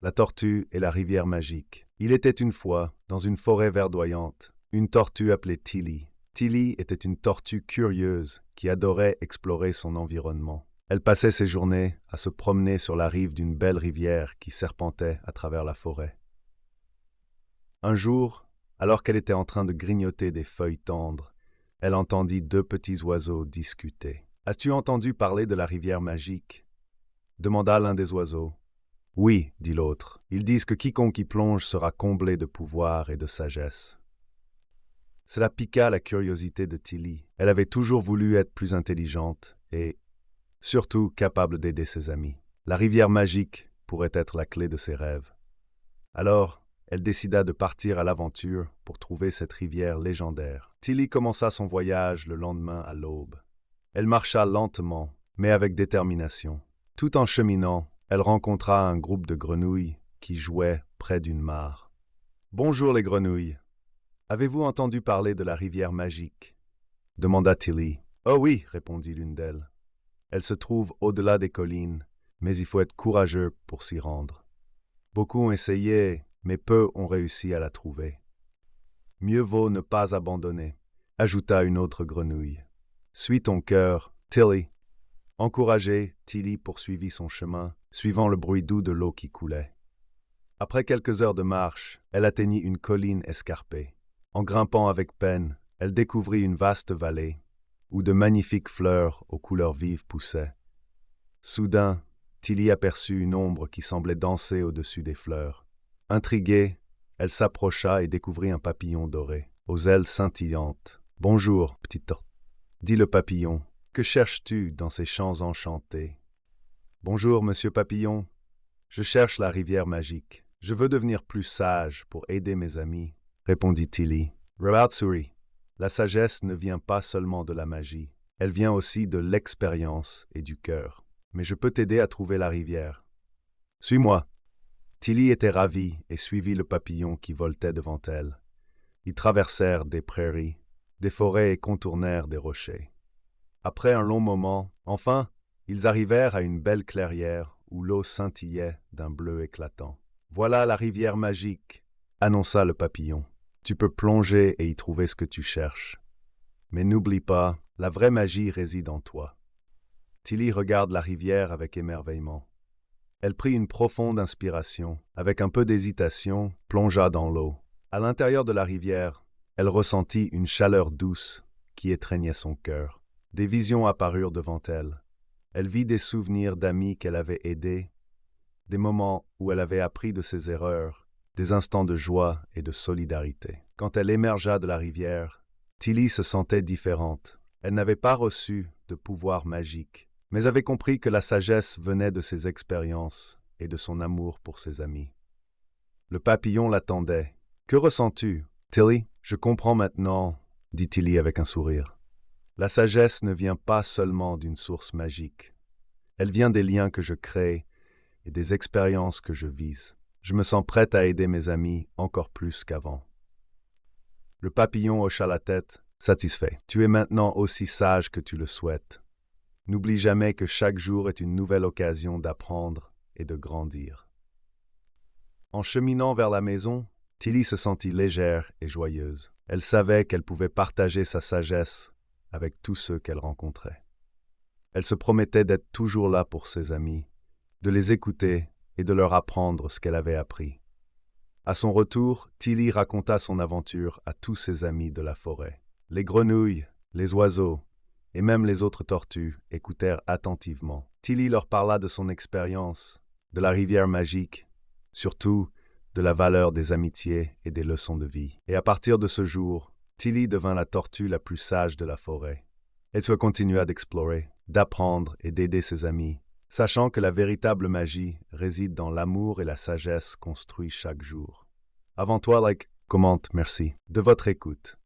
La tortue et la rivière magique. Il était une fois, dans une forêt verdoyante, une tortue appelée Tilly. Tilly était une tortue curieuse qui adorait explorer son environnement. Elle passait ses journées à se promener sur la rive d'une belle rivière qui serpentait à travers la forêt. Un jour, alors qu'elle était en train de grignoter des feuilles tendres, elle entendit deux petits oiseaux discuter. « As-tu entendu parler de la rivière magique ?» demanda l'un des oiseaux. « Oui, dit l'autre. Ils disent que quiconque y plonge sera comblé de pouvoir et de sagesse. » Cela piqua la curiosité de Tilly. Elle avait toujours voulu être plus intelligente et, surtout, capable d'aider ses amis. La rivière magique pourrait être la clé de ses rêves. Alors, elle décida de partir à l'aventure pour trouver cette rivière légendaire. Tilly commença son voyage le lendemain à l'aube. Elle marcha lentement, mais avec détermination. Tout en cheminant, elle rencontra un groupe de grenouilles qui jouaient près d'une mare. « Bonjour les grenouilles. Avez-vous entendu parler de la rivière magique ?» demanda Tilly. « Oh oui, répondit l'une d'elles. Elle se trouve au-delà des collines, mais il faut être courageux pour s'y rendre. Beaucoup ont essayé, mais peu ont réussi à la trouver. Mieux vaut ne pas abandonner, ajouta une autre grenouille. Suis ton cœur, Tilly. » Encouragée, Tilly poursuivit son chemin, suivant le bruit doux de l'eau qui coulait. Après quelques heures de marche, elle atteignit une colline escarpée. En grimpant avec peine, elle découvrit une vaste vallée, où de magnifiques fleurs aux couleurs vives poussaient. Soudain, Tilly aperçut une ombre qui semblait danser au-dessus des fleurs. Intriguée, elle s'approcha et découvrit un papillon doré, aux ailes scintillantes. « Bonjour, petite tortue, » dit le papillon. « Que cherches-tu dans ces champs enchantés ?»« Bonjour, monsieur papillon. Je cherche la rivière magique. Je veux devenir plus sage pour aider mes amis, » répondit Tilly. Raoult sourit. La sagesse ne vient pas seulement de la magie. Elle vient aussi de l'expérience et du cœur. Mais je peux t'aider à trouver la rivière. Suis-moi. Tilly était ravie et suivit le papillon qui voltait devant elle. Ils traversèrent des prairies, des forêts et contournèrent des rochers. Après un long moment, enfin, ils arrivèrent à une belle clairière où l'eau scintillait d'un bleu éclatant. « Voilà la rivière magique, » annonça le papillon. « Tu peux plonger et y trouver ce que tu cherches. Mais n'oublie pas, la vraie magie réside en toi. » Tilly regarde la rivière avec émerveillement. Elle prit une profonde inspiration. Avec un peu d'hésitation, plongea dans l'eau. À l'intérieur de la rivière, elle ressentit une chaleur douce qui étreignait son cœur. Des visions apparurent devant elle. Elle vit des souvenirs d'amis qu'elle avait aidés, des moments où elle avait appris de ses erreurs, des instants de joie et de solidarité. Quand elle émergea de la rivière, Tilly se sentait différente. Elle n'avait pas reçu de pouvoir magique, mais avait compris que la sagesse venait de ses expériences et de son amour pour ses amis. Le papillon l'attendait. « Que ressens-tu, Tilly ?»« Je comprends maintenant, » dit Tilly avec un sourire. « La sagesse ne vient pas seulement d'une source magique. Elle vient des liens que je crée et des expériences que je vise. Je me sens prête à aider mes amis encore plus qu'avant. » Le papillon hocha la tête, satisfait. « Tu es maintenant aussi sage que tu le souhaites. N'oublie jamais que chaque jour est une nouvelle occasion d'apprendre et de grandir. » En cheminant vers la maison, Tilly se sentit légère et joyeuse. Elle savait qu'elle pouvait partager sa sagesse avec tous ceux qu'elle rencontrait. Elle se promettait d'être toujours là pour ses amis, de les écouter et de leur apprendre ce qu'elle avait appris. À son retour, Tilly raconta son aventure à tous ses amis de la forêt. Les grenouilles, les oiseaux et même les autres tortues écoutèrent attentivement. Tilly leur parla de son expérience, de la rivière magique, surtout de la valeur des amitiés et des leçons de vie. Et à partir de ce jour, Tilly devint la tortue la plus sage de la forêt. Elle se continua d'explorer, d'apprendre et d'aider ses amis, sachant que la véritable magie réside dans l'amour et la sagesse construits chaque jour. Avant toi, commente, merci de votre écoute.